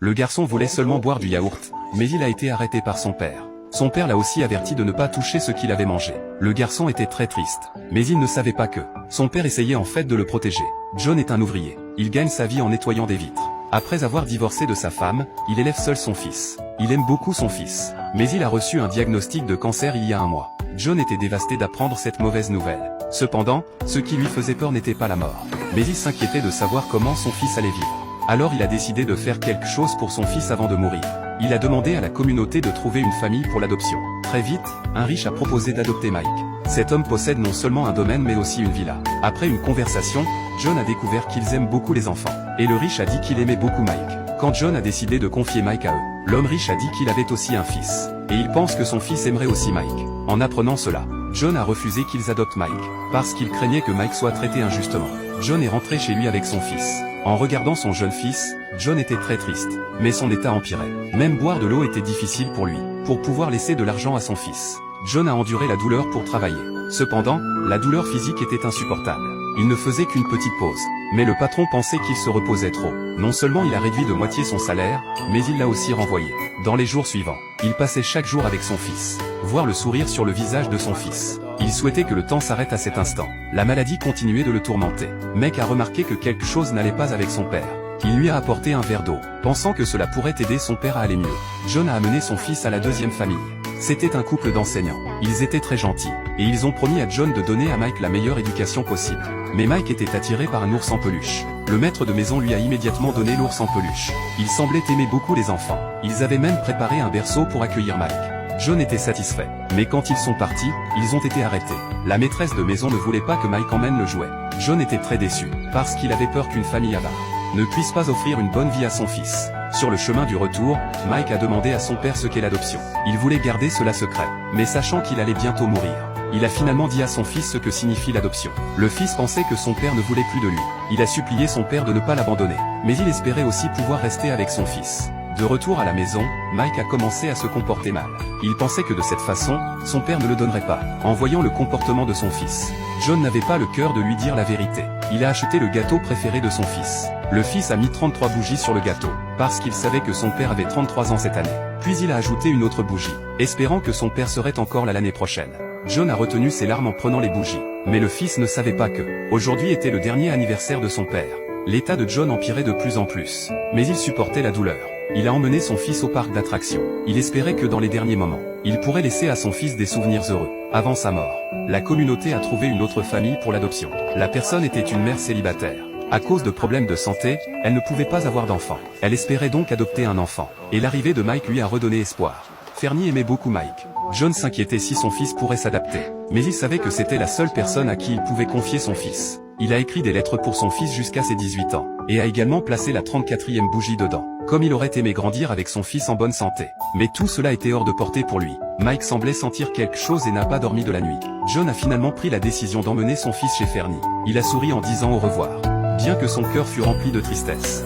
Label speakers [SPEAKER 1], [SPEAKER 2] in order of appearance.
[SPEAKER 1] Le garçon voulait seulement boire du yaourt, mais il a été arrêté par son père. Son père l'a aussi averti de ne pas toucher ce qu'il avait mangé. Le garçon était très triste, mais il ne savait pas que son père essayait en fait de le protéger. John est un ouvrier. Il gagne sa vie en nettoyant des vitres. Après avoir divorcé de sa femme, il élève seul son fils. Il aime beaucoup son fils, mais il a reçu un diagnostic de cancer il y a un mois. John était dévasté d'apprendre cette mauvaise nouvelle. Cependant, ce qui lui faisait peur n'était pas la mort, mais il s'inquiétait de savoir comment son fils allait vivre. Alors il a décidé de faire quelque chose pour son fils avant de mourir. Il a demandé à la communauté de trouver une famille pour l'adoption. Très vite, un riche a proposé d'adopter Mike. Cet homme possède non seulement un domaine mais aussi une villa. Après une conversation, John a découvert qu'ils aiment beaucoup les enfants. Et le riche a dit qu'il aimait beaucoup Mike. Quand John a décidé de confier Mike à eux, l'homme riche a dit qu'il avait aussi un fils. Et il pense que son fils aimerait aussi Mike. En apprenant cela, John a refusé qu'ils adoptent Mike, parce qu'il craignait que Mike soit traité injustement. John est rentré chez lui avec son fils. En regardant son jeune fils, John était très triste, mais son état empirait. Même boire de l'eau était difficile pour lui. Pour pouvoir laisser de l'argent à son fils, John a enduré la douleur pour travailler. Cependant, la douleur physique était insupportable. Il ne faisait qu'une petite pause, mais le patron pensait qu'il se reposait trop. Non seulement il a réduit de moitié son salaire, mais il l'a aussi renvoyé. Dans les jours suivants, il passait chaque jour avec son fils, voir le sourire sur le visage de son fils. Il souhaitait que le temps s'arrête à cet instant. La maladie continuait de le tourmenter. Mike a remarqué que quelque chose n'allait pas avec son père. Il lui a apporté un verre d'eau, pensant que cela pourrait aider son père à aller mieux. John a amené son fils à la deuxième famille. C'était un couple d'enseignants. Ils étaient très gentils, et ils ont promis à John de donner à Mike la meilleure éducation possible. Mais Mike était attiré par un ours en peluche. Le maître de maison lui a immédiatement donné l'ours en peluche. Il semblait aimer beaucoup les enfants. Ils avaient même préparé un berceau pour accueillir Mike. John était satisfait. Mais quand ils sont partis, ils ont été arrêtés. La maîtresse de maison ne voulait pas que Mike emmène le jouet. John était très déçu, parce qu'il avait peur qu'une famille avare ne puisse pas offrir une bonne vie à son fils. Sur le chemin du retour, Mike a demandé à son père ce qu'est l'adoption. Il voulait garder cela secret, mais sachant qu'il allait bientôt mourir, il a finalement dit à son fils ce que signifie l'adoption. Le fils pensait que son père ne voulait plus de lui. Il a supplié son père de ne pas l'abandonner, mais il espérait aussi pouvoir rester avec son fils. De retour à la maison, Mike a commencé à se comporter mal. Il pensait que de cette façon, son père ne le donnerait pas. En voyant le comportement de son fils, John n'avait pas le cœur de lui dire la vérité. Il a acheté le gâteau préféré de son fils. Le fils a mis 33 bougies sur le gâteau, parce qu'il savait que son père avait 33 ans cette année. Puis il a ajouté une autre bougie, espérant que son père serait encore là l'année prochaine. John a retenu ses larmes en prenant les bougies. Mais le fils ne savait pas que aujourd'hui était le dernier anniversaire de son père. L'état de John empirait de plus en plus, mais il supportait la douleur. Il a emmené son fils au parc d'attractions. Il espérait que dans les derniers moments, il pourrait laisser à son fils des souvenirs heureux. Avant sa mort, la communauté a trouvé une autre famille pour l'adoption. La personne était une mère célibataire. À cause de problèmes de santé, elle ne pouvait pas avoir d'enfant. Elle espérait donc adopter un enfant. Et l'arrivée de Mike lui a redonné espoir. Fernie aimait beaucoup Mike. John s'inquiétait si son fils pourrait s'adapter. Mais il savait que c'était la seule personne à qui il pouvait confier son fils. Il a écrit des lettres pour son fils jusqu'à ses 18 ans, et a également placé la 34e bougie dedans, comme il aurait aimé grandir avec son fils en bonne santé. Mais tout cela était hors de portée pour lui. Mike semblait sentir quelque chose et n'a pas dormi de la nuit. John a finalement pris la décision d'emmener son fils chez Fernie. Il a souri en disant au revoir, bien que son cœur fût rempli de tristesse.